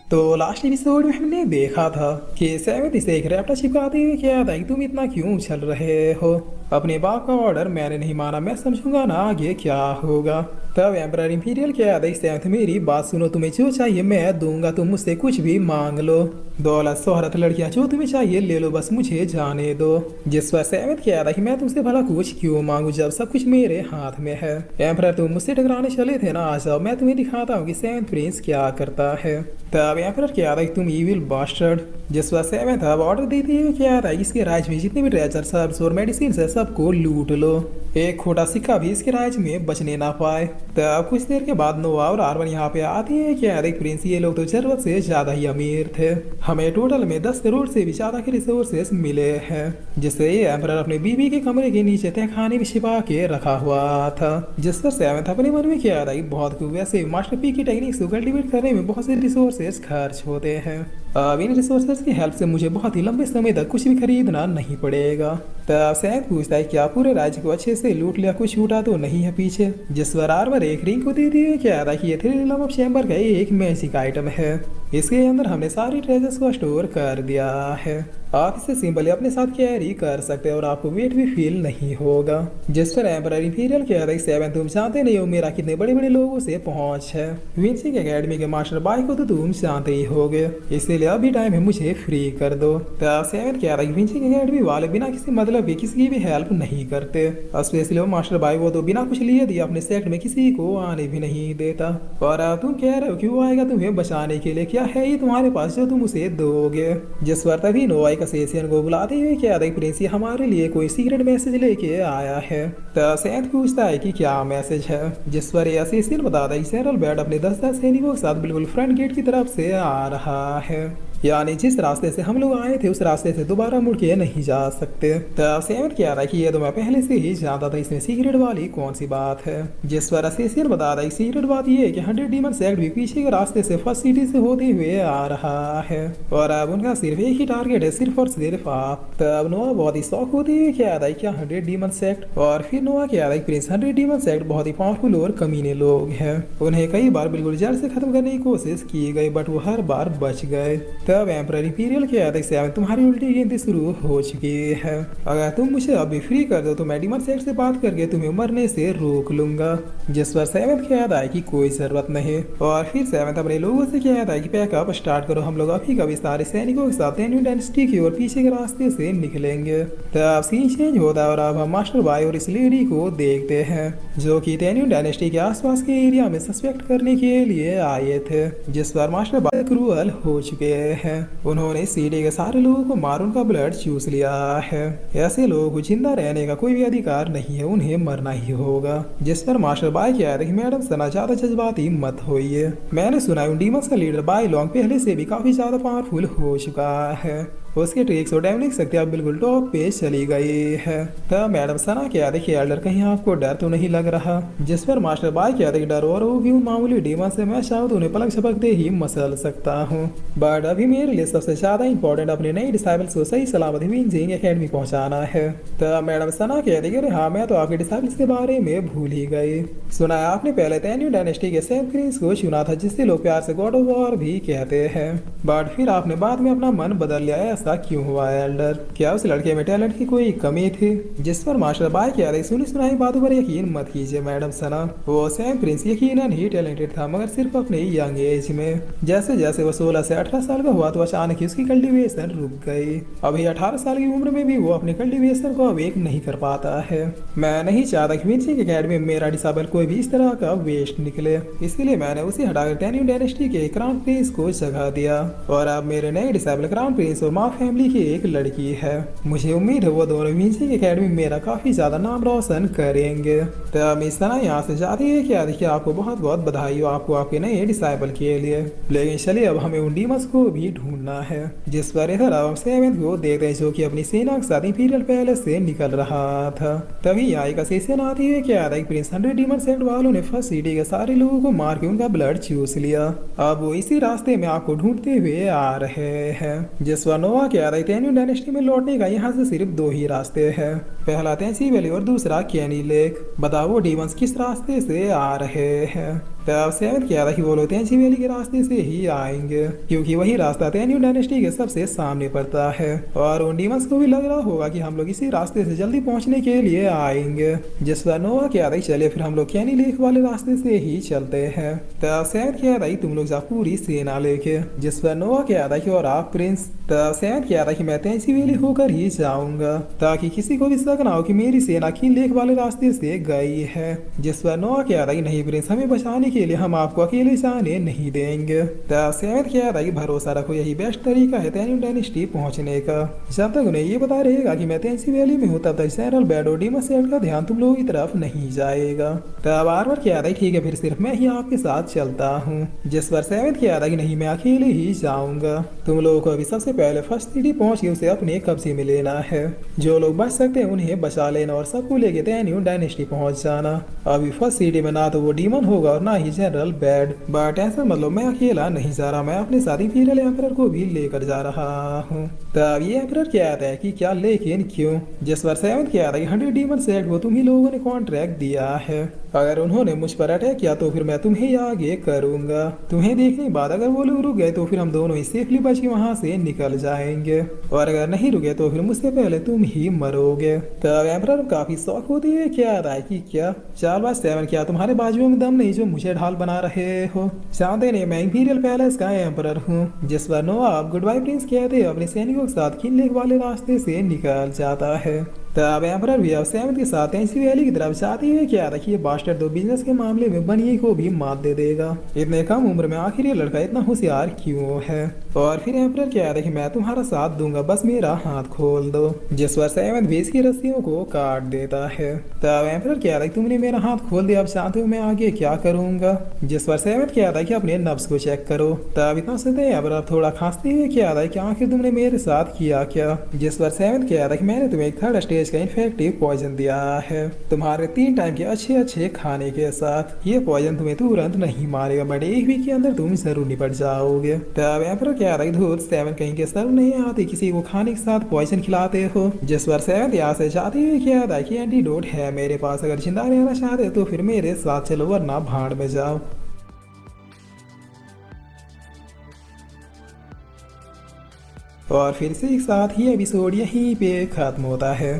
तो last episode में हमने देखा था कि सेवेंथ से एक रैप्टर चिपकाते हुए क्या था कि तुम इतना क्यों चल रहे हो। अपने बाप का ऑर्डर मैंने नहीं माना, मैं समझूंगा ना आगे क्या होगा। तब एम्परर इंपीरियल क्या था सेवेंथ, मेरी बात सुनो, तुम्हें जो चाहिए मैं दूंगा, तुम मुझसे कुछ भी मांग लो। दौलत शोहरत लड़कियां जो तुम्हें चाहिए ले लो, बस मुझे जाने दो। जिस पर सेवेंथ क्या था कि मैं तुमसे भला कुछ क्यों मांगू जब सब कुछ मेरे हाथ में है। एम्परर तुम मुझसे टकराने चले थे ना, आ जाओ मैं तुम्हें दिखाता हूँ कि सेवेंथ प्रिंस क्या करता है। तब एम्परर क्या था कि तुम इविल बास्टर्ड। जिस पर सेवेंथ अब ऑर्डर देती है क्या था इसके राज्य में जितने भी ट्रेजर सर्ब्स और मेडिसिन है सबको लूट लो, एक खोटा सिक्का भी इसके राज्य में बचने ना पाए। तब कुछ देर के बाद नोवा और आर्वन यहाँ पे आती है क्या था प्रिंस, ये लोग तो जरूरत से ज्यादा ही अमीर थे, हमें टोटल में 10 करोड़ से भी ज्यादा के रिसोर्सेस मिले हैं, जिससे ये एम्परर अपने बीबी के कमरे के नीचे तहखाने में छिपा के रखा हुआ था। जिस पर सेवेंथ अपने मन में क्या था बहुत खूब, वैसे मास्टर पी की टेक्निक्स को कल्टीवेट करने में बहुत से रिसोर्सेस खर्च होते हैं, अब इन रिसोर्सेज की हेल्प से मुझे बहुत ही लंबे समय तक कुछ भी खरीदना नहीं पड़ेगा। तब सेवेंथ पूछता है क्या पूरे राज्य को अच्छे से लूट लिया, कुछ छूटा तो नहीं है पीछे। जिस पर आर्वर एक रिंग को देती है क्या था कि ये थ्री ऑफ चैम्बर का एक मैजिक आइटम है, इसके अंदर हमने सारी ट्रेजर्स को स्टोर कर दिया है, आप इसे सिंपली अपने साथ कैरी कर सकते हैं और आपको वेट भी फील नहीं होगा। जिस पर एम्परर इंपीरियल कह रही सेवन, तुम जानते नहीं हो मेरा कितने बड़े बड़े लोगों से पहुंच है, विंसी के एकेडमी के मास्टर बाय को तो तुम जानते ही होगे, इसीलिए अभी टाइम है मुझे फ्री कर दो। तब सेवन कह रही विंसी के एकेडमी वाले बिना किसी मतलब के किसी की भी हेल्प नहीं करते, स्पेशली वो मास्टर बाय वो तो बिना कुछ लिए दिए अपने सेक्ट में किसी को आने भी नहीं देता, और अब तुम कह रहे हो क्यों आएगा तुम्हें बचाने के लिए, क्या है ये तुम्हारे पास जो तुम उसे दोगे। जिस पर तभी नोवाई सेसियन को बुलाते हुए क्या था प्रिंस हमारे लिए कोई सीक्रेट मैसेज लेके आया है। तब सेंथ पूछता है कि क्या मैसेज है, जिस पर ये असेसियन बताता है कि सेरल बैड अपने 10 सैनिकों के साथ बिल्कुल फ्रंट गेट की तरफ से आ रहा है, यानी जिस रास्ते से हम लोग आए थे उस रास्ते से दोबारा मुड़ के नहीं जा सकते। तब सेवन कह रहा है कि ये तो मैं पहले से ही जानता था, इसमें सीक्रेट वाली कौन सी बात है। जिस पर असेसियन बता रहा है सीक्रेट बात ये है कि 100 डीमन सेक्ट भी पीछे के रास्ते से फर्स्ट सिटी से होते हुए आ रहा है और अब उनका सिर्फ एक ही टारगेट है, सिर्फ और सिर्फ आप। तब नोआ बहुत ही शौक होते हुए क्या आता है क्या 100 डीमन सेक्ट, और फिर नोआ क्या आता है प्रिंस 100 डीमन सेक्ट बहुत ही पावरफुल और कमीने लोग हैं, उन्हें कई बार बिल्कुल जड़ से खत्म करने की कोशिश की गई बट वो हर बार बच गए। तब एम्परर इंपीरियल के आदेश से तुम्हारी उल्टी गिनती शुरू हो चुकी है, अगर तुम मुझे अभी फ्री कर दो तो मैं डीमन सेक्ट से बात करके तुम्हें मरने से रोक लूंगा। जिस पर सेवेंथ कह रहा है कि कोई जरूरत नहीं, और फिर सेवेंथ अपने लोगों से कह रहा है कि पैकअप स्टार्ट करो, हम लोग अभी कभी सारे सैनिकों के साथ न्यू डायनेस्टी की ओर पीछे के रास्ते से निकलेंगे। तब सीन चेंज होता है और अब हम मास्टर बाय और इस लेडी को देखते हैं जो कि टेन्यू डायनेस्टी के आसपास के एरिया में सस्पेक्ट करने के लिए आए थे, जिस पर मास्टर बाय क्रूअल हो चुके हैं, उन्होंने सीडी के सारे लोगों को मार उनका ब्लड चूस लिया है, ऐसे लोगों को जिंदा रहने का कोई भी अधिकार नहीं है, उन्हें मरना ही होगा। जिस पर मास्टर बाय कह रहे कि मैडम सना ज्यादा जज्बाती मत होइए, मैंने सुना उन डीमंस का लीडर बाय लॉन्ग पहले से भी काफी ज्यादा पावरफुल हो चुका है, उसके ट्रिक्स और डैमेज शक्ति अब बिल्कुल टॉप पे चली गई है। तब मैडम सना क्या देखिए एल्डर कहीं आपको डर तो नहीं लग रहा। जिस पर मास्टर बाय क्या देखिए डर और वो भी उन मामूली डीमन से मैं चाहूँ तो उन्हें पलक झपकते ही मसल सकता हूँ, बट अभी मेरे लिए सबसे ज्यादा इंपॉर्टेंट अपने नई डिसाइबल्स को सही सलामत विंजिंग एकेडमी पहुंचाना है। तब मैडम सना कह रही अरे हाँ मैं तो आपके डिसाइबल्स के बारे में भूल ही गई, सुना है आपने पहले टेन्यू डायनेस्टी के सेम क्रीज को चुना था जिससे लोग प्यार से गॉड ऑफ वॉर भी कहते हैं, बट फिर आपने बाद में अपना मन बदल लिया, ऐसा क्यों हुआ एल्डर, क्या उस लड़के में टैलेंट की कोई कमी थी। जिस पर मास्टर बाय कह रही सुनी सुनाई बातों पर यकीन मत कीजिए मैडम सना, वो सैम प्रिंस यकीनन ही टैलेंटेड था मगर सिर्फ अपने यंग एज में, जैसे जैसे वो 16 से 18 साल का हुआ तो अचानक ही उसकी कल्टीवेशन रुक गई, अभी 18 साल की उम्र में भी वो अपने कल्टीवेशन को अवेक नहीं कर पाता है। मैं नहीं चाहता कि विंसी एकेडमी में मेरा डिसेबल कोई भी इस तरह का वेस्ट निकले, इसीलिए मैंने उसे हटाकर टेन्यू डायनेस्टी के क्राउन प्रिंस को जगह दिया, और अब मेरे नए डिसेबल क्राउन प्रिंस और माँ फैमिली की एक लड़की है, मुझे उम्मीद है वो दोनों विंसी एकेडमी में मेरा काफी ज्यादा नाम रोशन करेंगे। तब इस तरह यहाँ से जाती है क्या देखिए आपको बहुत बहुत बधाई हो आपको आपके नए डिसाइबल के लिए, लेकिन चलिए अब हमें उन डीमंस को भी ढूंढना है। जिस पर इधर अब सेवेंथ को देखते हैं जो कि अपनी सेना के साथ इंपीरियल पैलेस से निकल रहा था, तभी यहाँ एक सेशन आती है क्या था प्रिंस 100 डीमन सेक्ट वालों ने फर्स्ट सिटी के सारे लोगों को मार के उनका ब्लड चूस लिया, अब वो इसी रास्ते में आपको ढूंढते हुए आ रहे हैं। जिस पर नोवा क्या था टेन्यू डायनेस्टी में लौटने का यहाँ से सिर्फ 2 ही रास्ते हैं, पहला तेंसी वैली और दूसरा कैनी लेक, बताओ वो डीमंस किस रास्ते से आ रहे हैं। तब सेवन किया था कि वो लोग तेंची वैली के रास्ते से ही आएंगे, क्योंकि वही रास्ता तेन्यू डायनेस्टी के सबसे सामने पड़ता है। और उन डीमंस को भी लग रहा होगा कि हम लोग इसी रास्ते से जल्दी पहुंचने के लिए आएंगे। जिस पर नोवा किया था चले फिर हम लोग कैनी लेक वाले रास्ते से ही चलते हैं। तब सेवन किया था तुम लोग जा पूरी सेना लेके। जिस पर नोवा किया था कि और आप प्रिंस। तब सेवन किया था कि मैं तेंची वैली होकर ही जाऊंगा, ताकि किसी को भी शक ना हो कि मेरी सेना किन लेक वाले रास्ते से गई है। जिस पर नोवा किया था कि नहीं प्रिंस, हमें बचाने के लिए हम आपको अकेले जाने नहीं देंगे। तब सेवन किया था कि भरोसा रखो, यही बेस्ट तरीका है तेन्यू डायनेस्टी पहुंचने का। जब तक उन्हें ये पता रहेगा कि मैं तेंची वैली में हूँ तब तक जनरल बैडो डीमस सेट का ध्यान तुम लोगों की तरफ नहीं जाएगा। तब आर्मर किया था ठीक है फिर सिर्फ मैं ही आपके साथ चलता हूँ। जिस पर सेवन किया था कि नहीं मैं अकेले ही जाऊंगा। तुम लोगों को अभी सबसे पहले फर्स्ट सिटी पहुंच के उसे अपने कब्जे में लेना है। जो लोग बच सकते हैं उन्हें बचा लेना और सबको लेके तेन्यू डायनेस्टी पहुंच जाना। अभी फर्स्ट सिटी में ना तो वो डीमन होगा और ना ही जनरल बैड, बट ऐसा मतलब मैं अकेला नहीं जा रहा, मैं अपने साथ इंपीरियल एम्परर को भी लेकर जा रहा हूँ। तब ये एम्परर कहता है कि क्या लेकिन क्यों। जिस पर सेवन किया था कि 100 डीमन सेट को तुम ही लोगों ने कॉन्ट्रैक्ट दिया है, अगर उन्होंने मुझ पर अटैक किया तो फिर मैं तुम्हें ही आगे करूंगा। तुम्हें देखने के बाद अगर वो लोग रुक गए तो फिर हम दोनों ही सेफली बच के वहां से निकल जाएंगे, और अगर नहीं रुके तो फिर मुझसे पहले तुम ही मरोगे। तब एम्परर काफी शौक होती है क्या राय की क्या चालबाज सेवन, क्या तुम्हारे बाजुओं में दम नहीं जो मुझे ढाल बना रहे हो। जानते नहीं मैं इंपीरियल पैलेस का एम्परर हूँ। जिस पर नवाब गुड बाय प्रिंस कहते अपने सैनिकों के साथ किन लेक वाले रास्ते से निकल जाता है। तब एम्परर भी अब सेवन के साथ तेंची वैली की तरफ जाती है क्या देखिए बास्टर दो बिजनेस के मामले में बनिए को भी मात दे देगा। इतने कम उम्र में आखिर ये लड़का इतना होशियार क्यों है। और फिर एम्परर क्या है कि मैं तुम्हारा साथ दूंगा, बस मेरा हाथ खोल दो। जिस पर सेवन भी इसकी रस्सियों को काट देता है। तब एम्परर क्या है तुमने मेरा हाथ खोल दिया, अब जानते हो मैं आगे क्या करूंगा। जिस पर सेवन क्या था कि अपने नब्ज को चेक करो। तब इतना सुनते अब थोड़ा खांसते हुए क्या था कि आखिर तुमने मेरे साथ किया क्या। जिस पर सेवन क्या था कि मैंने तुम्हें एक थर्ड स्टेज का इन्फेक्टिव पॉइजन दिया है, तुम्हारे 3 टाइम के अच्छे अच्छे खाने के साथ। ये पॉइजन तुम्हें तुरंत नहीं मारेगा बट एक वीक के अंदर तुम जरूर निपट जाओगे। तब एम्परर क्या रही धूत सेवन कहीं के सर नहीं आती किसी को खाने के साथ पॉइजन खिलाते हो। जिस पर सेवन यहाँ से जाती हुई क्या था कि एंटीडोट है मेरे पास, अगर जिंदा रहना चाहते तो फिर मेरे साथ चलो वरना भाड़ में जाओ। और फिर से एक साथ ही एपिसोड यहीं पे खत्म होता है।